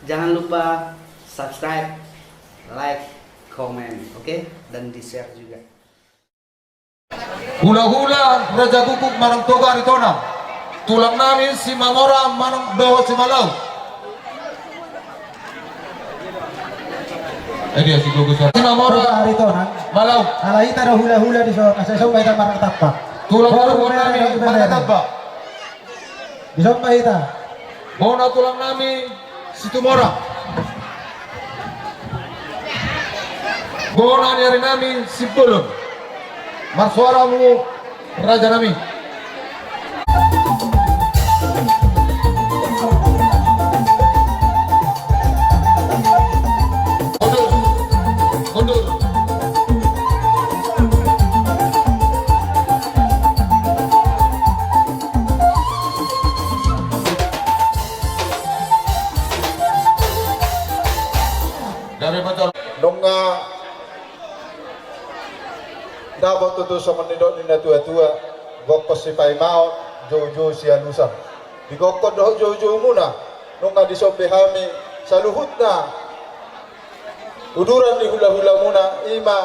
Jangan lupa subscribe, like, komen, oke? Dan di-share juga. Hula-hula Raja Guguk manang toga ritona. Tulang nani si Mangora manang bawa si Malau. Dia si gugus. Sinamora Aritonan. Malaw. Alaita na hula-hula di so kasi so kaita marang tapak. Tulang namin magkataba. Di so kaita. Bona tulang namin si Tumora. Bona nyari namin si Bulong. Marsuara mo raja namin. Mundur. Dari betul. Nung dapat tutu sa manidot ni na tua-tua gokos si Paimao jojo si Anusan di gokos doh jojo muna nung di sobehami sa luhut na uduran di hula-hula muna ima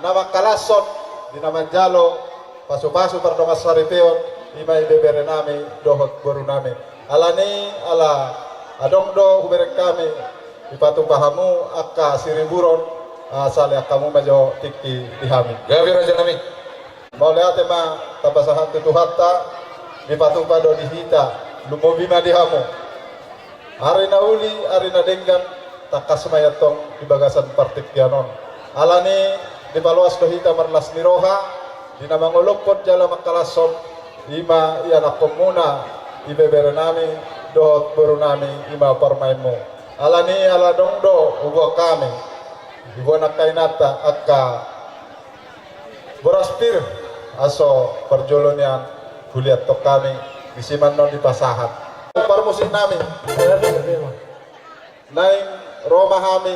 nama kalasot di naman jalo pasu-pasu pardongas saripeon ima ibebere nami dohot baru nami alani ala adong do huberek kami ipatung pahamu akka siriburon sali akamu majo tiki dihami Gabi raja namin. mau lihat ma tabasahan tutuhatta ipatung pado dihita lumobi ma dihamu hari na uli hari na denggan takas mayatong di bagasan partik kianon alani di paluas dohita marlas niroha di namang ulupot jala makalason ima iyanak komuna ibebere nami dohot baru nami ima parmaimu alani ala dongdo ugo kami ibu anak kainata akka beraspir aso perjolonian kulihat tok kami isiman non di pasahat par musik nami naing Roma kami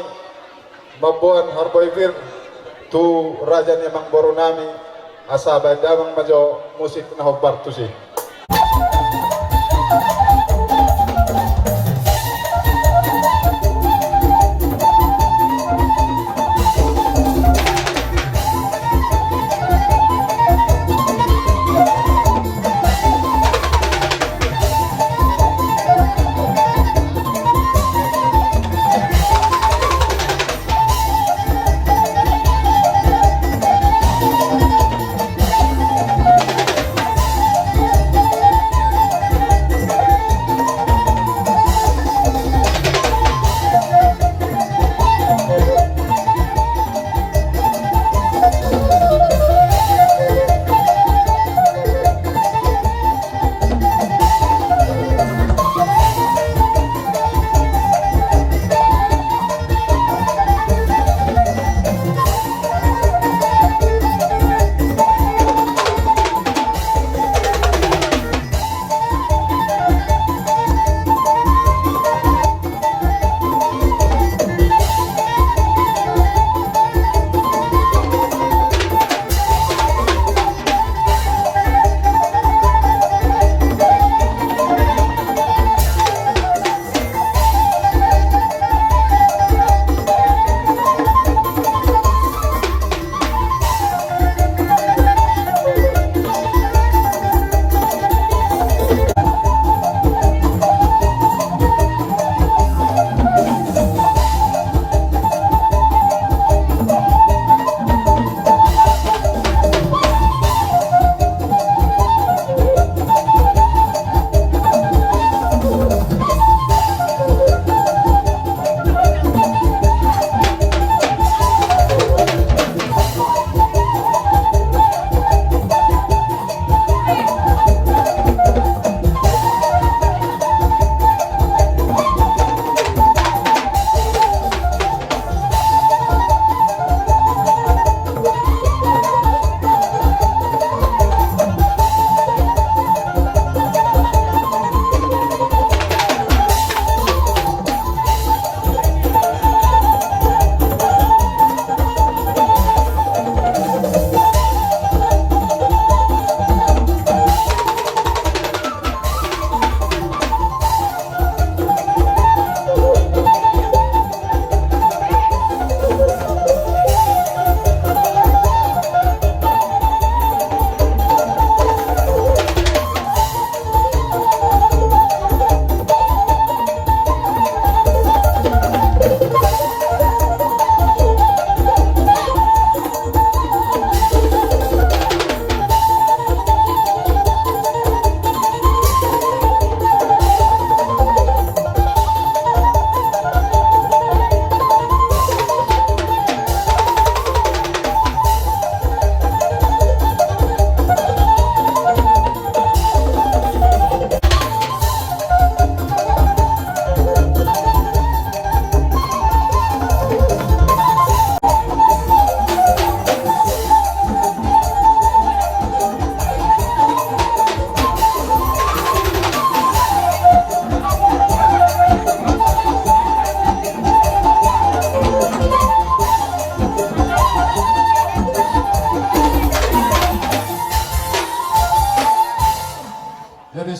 mabuan harboivir tu raja emang boru nami asa badamang majo musik na hobar tu sih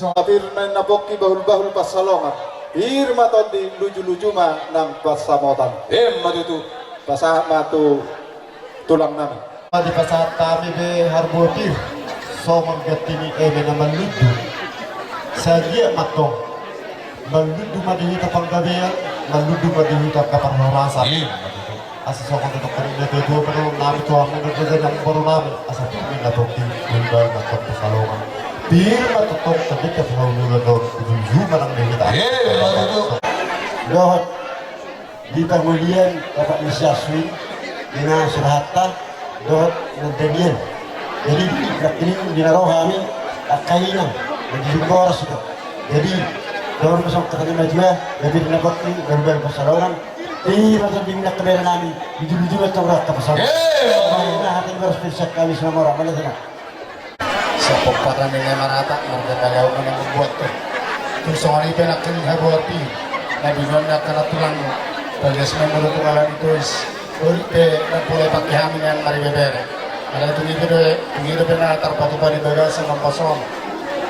so apir na napoki bahul-bahul pasalongan. Irma ton di luju-luju ma nang pasamotan. Matutu. Pasahat matu tulang namin. Di pasat kami be harbotir. So maggatini na maludu. Sa dia matong. Maludu madihita panggabihan. Maludu madihita kapangharasan. Asa so kung tutok kanina ito pero namin ito ang nagdagan ng baro namin. Asa kami natokti. Bulbal na pagpasalongan. Bir matutok tabi ka pinahulugan doon. Ujuma ng dihita. Dohot. Di pengulian dapat disiasui dengan surhata dohot nandanian. Jadi ini dinaruh kami kainan menjadi boros itu. Jadi dohot masuk ke kanina juga. Jadi dapat ni berbel pasalongan. Macam di minyak keberan kami di macam rata pasalongan. Nah hati berspesial kami selama orang mana sana. Sepopatan nilai marata mereka kaya yang membuat tuh. Terus soal itu nak kini habuati. Nabi nak kena tulang. Bagas menurut pengalan itu urite dan boleh pakai hamil yang mari bebere. Ada itu gitu pernah terpatu pada bagas sama pasong.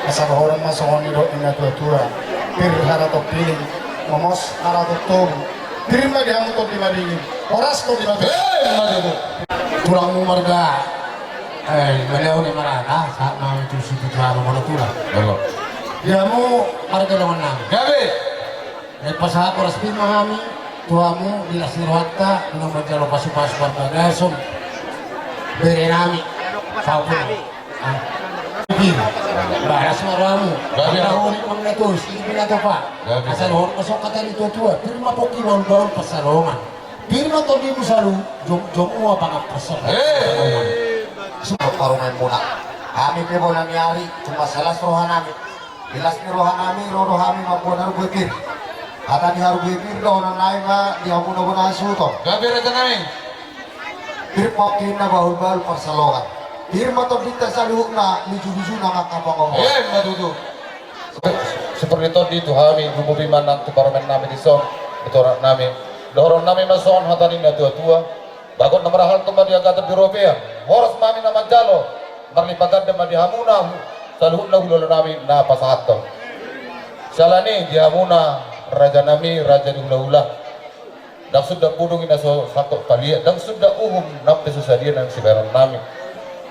Asal orang masuk ini ina tua. Pir harap pilih, momos harap tuh. Terima dia untuk dimadi. Oras tuh dimadi. Tulangmu marga. Beliau ni marana saat mau itu situ baru mana tulang. Dia mau marga lawan nami. Gabi. Pasal oras pimahami. Tuamu di Lasirwata dengan menjalo pasu-pasu berbagasum berenami saupun bahas maramu tahun mengetus ini bila pak asal orang masuk kata itu tua firma poki bawang pasalongan firma tadi musalu jom apa ngap pasalongan semua parungan muna kami pebonan nyari cuma salah rohanami jelas ni rohanami rohanami maupun berpikir Kata di haru bibir doon ang lain nga di ako na suto. Gabi rata namin. Pirpokin na bahul-bahul pasalongan. Pirma to dita sa luhuk na luju-luju na nga kapangong. Matutu. Seperti itu di kami gububiman ng tuparmen namin di son. Iturak namin. Doron namin mason hatanin na tua-tua. Bagot na marahal tumad di agad di Europea. Horas namin na magjalo. Marlipagad na madihamuna. Sa luhuk na hulolo namin na pasahat to. Salani dihamuna. Raja nami, raja di hula-hula. Dan sudah punung ina so satu kali. Dan sudah nampi susadian ng sigaran nami.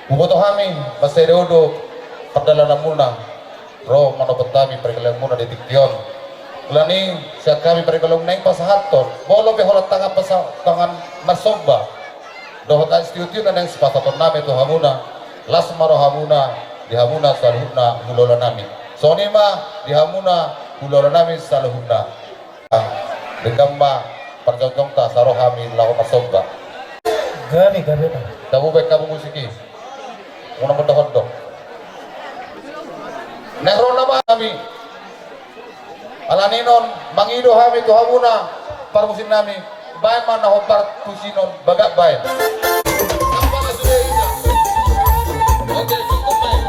Bumoto kami, masereodo, kadala na muna. Ro, manopot kami, perikalang muna di Tiktion. Lani, siya kami perikalang na yung pasahaton. Bolo beholat tangan pasatangan masobba. Dohot ang istiutyo na ng sipasaton namin to hamuna. Las maro hamuna, di hamuna sa luhuna hulola namin. So nima, di hamuna, Pulau namin sa luhuna. Dengan ma percontoh ta saro kami lawan masobba. Gani na. Tahu baik kamu musiki. Muna mo dok. Nehro nama kami. Alaninon mangido kami to hamuna parmusin nami. Bayan man na hopar tusinon bagak bayan. Oke, cukup baik.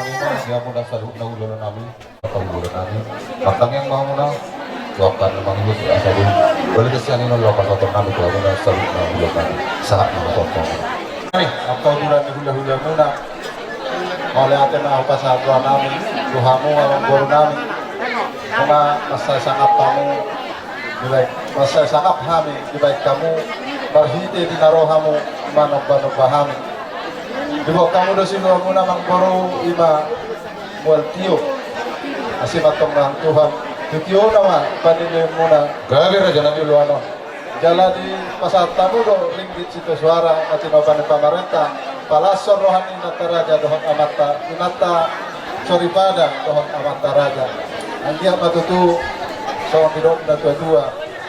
manina dia muda salut na ulo na namin kapagulo namin matang yang mau muna tuakan memang itu sudah salut boleh kesian ini lupa kotor namin tuh muna salut na ulo namin saat na kotor Nih, apa bulan ni hula-hula muna. Oleh atin na upas sa tuwa namin, tuhamu ang guru namin. Mga masasangap kamu, dibay masasangap kami, dibay kamu, barhiti dinarohamu, manok-banok Dibo kamu do sino muna mang guru ima mual tiyo. Asi matong ng Tuhan. Titiyo naman, panili muna. gabi raja nabi Ano, jala di pasatamu do ringgit sito suara at tinoban ng pamarenta palasor rohani na taraja dohon amata inata soripada dohon amata raja ang dia matutu so bidok na tua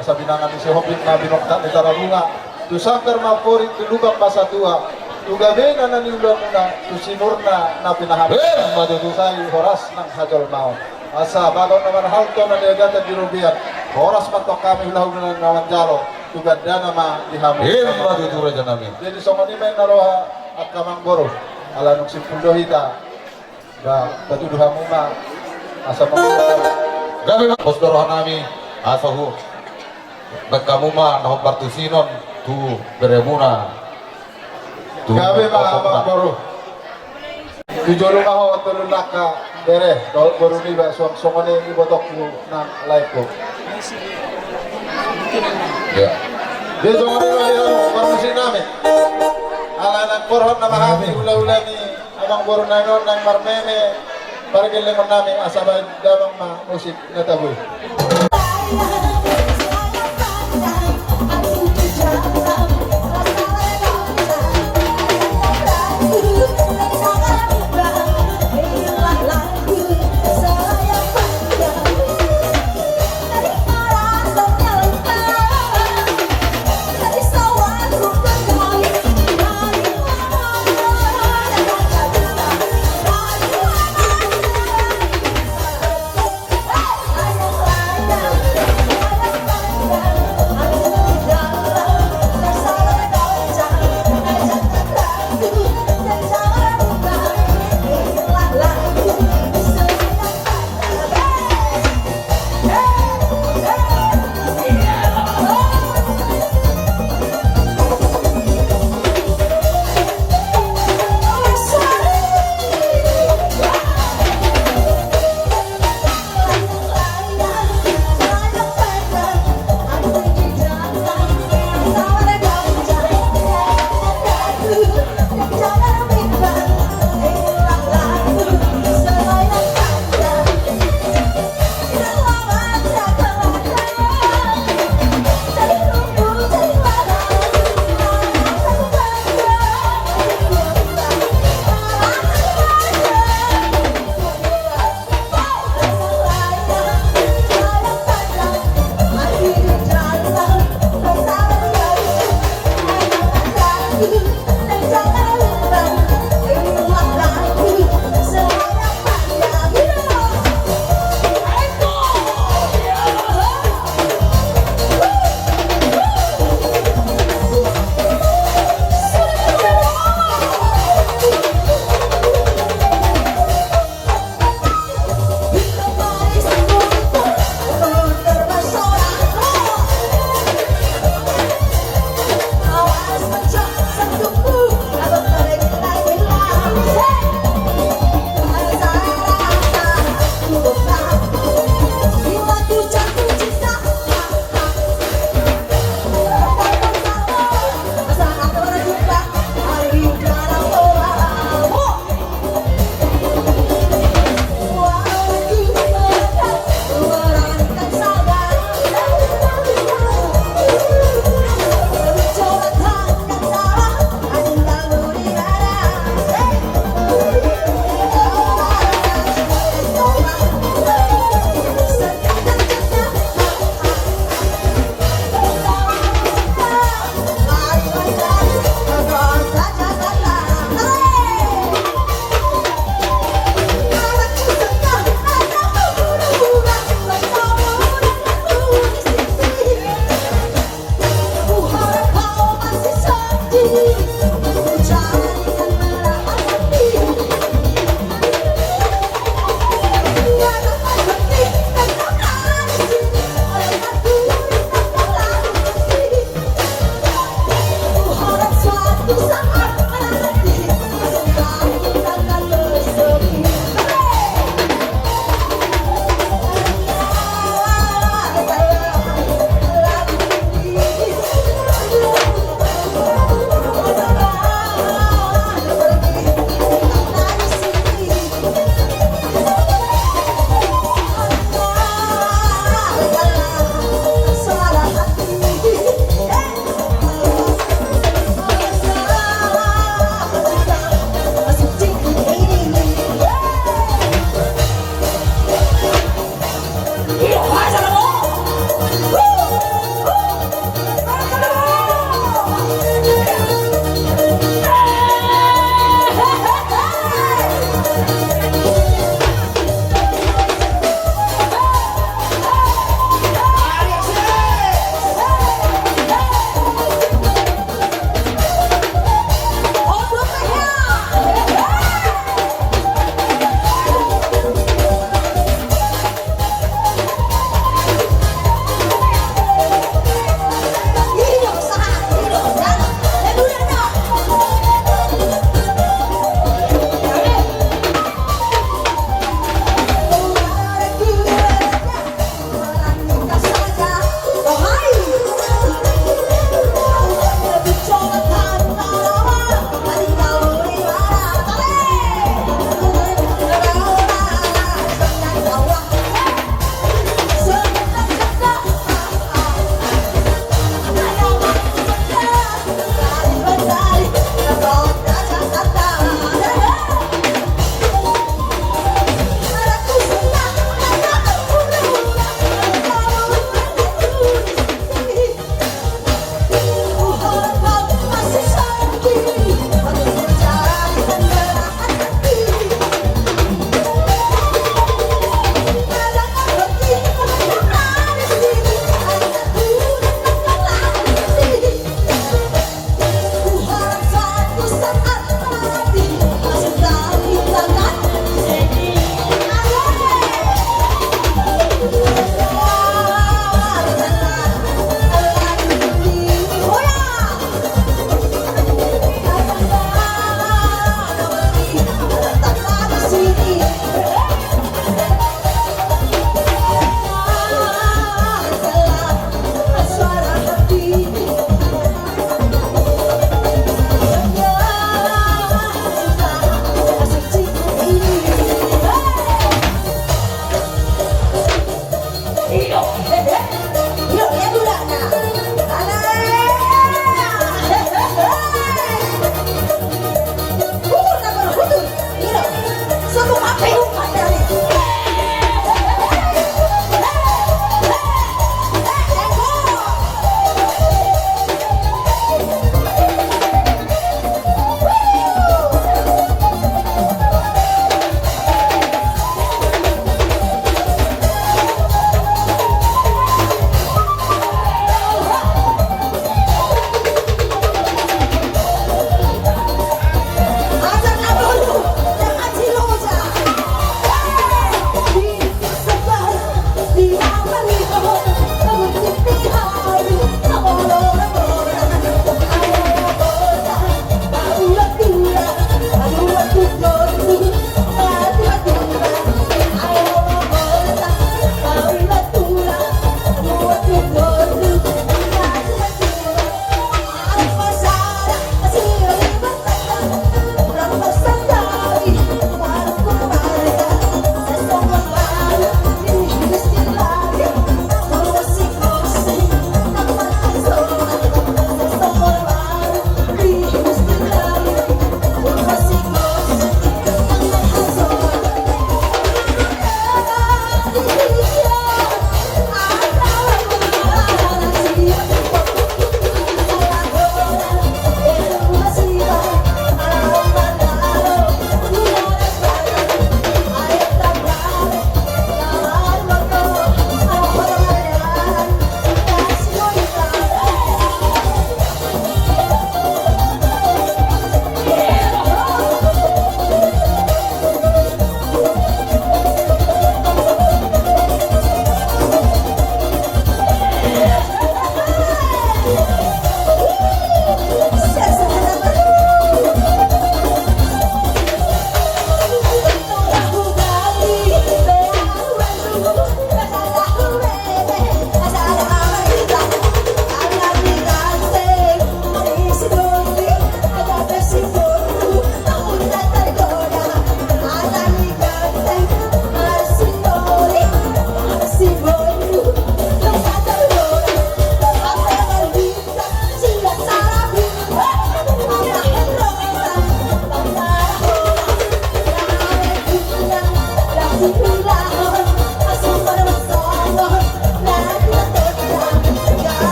sa binangan ni si Hopin na binokta ni Tarabunga tu sangkar mapuri tu lubang basa tua tu gabe na naniulang muna tu sinurna na pinahabi matutu say horas ng hajol maon asa bago naman halto na niagatan di Rubian oras matok kami hulahog na naman jalo tugad na nama dihamu madu itu raja namin jadi somoni may naroha at kamang goro ala nung simpulo hita ba patuduhamu ma asa mga gabi bos dorohan namin asahu nagkamu ma nahong bartusinon tu beremuna tu gabi mga kamang goro tujolong ako at tululak ka dere doon goro niba somoni ibotok mo ng life ko ya di somoni niba parusin namin ala ng porhon na mahami ula-ula ni amang goro na noon ng marmeme para gilingon namin asabay damang musik na taboy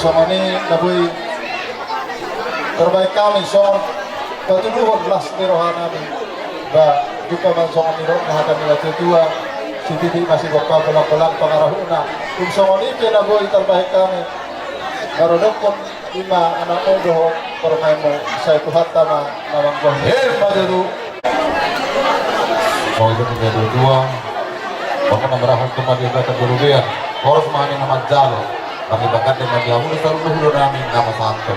Somani naboy terbaik kami song patuduhon belas tirohan kami ba duka man song niro nahatan nila tutua si Titi masih bakal pelang-pelang pengarahuna kung somani naboy terbaik kami marodokon lima anak muda permain mo sa ikuhata namang buah madadu mau itu menjadi dua bahkan nomor kembali ke keburuan harus mani nama jalo kami bahkan dengan jamu seluruh dulu kami nama satu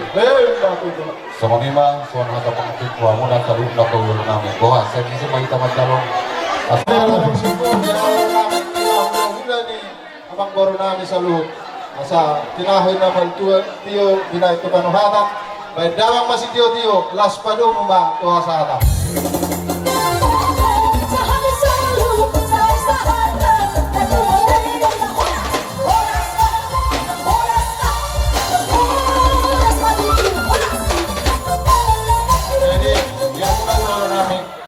sama lima suan hata pengerti kuamu dan seluruh nak dulu kami bahwa saya bisa bagi tamat jalo abang baru nami salut asa tinahoy na maltuan tiyo binay to panuhatan may dawang masih tiyo las pado mo ba tuha sa hata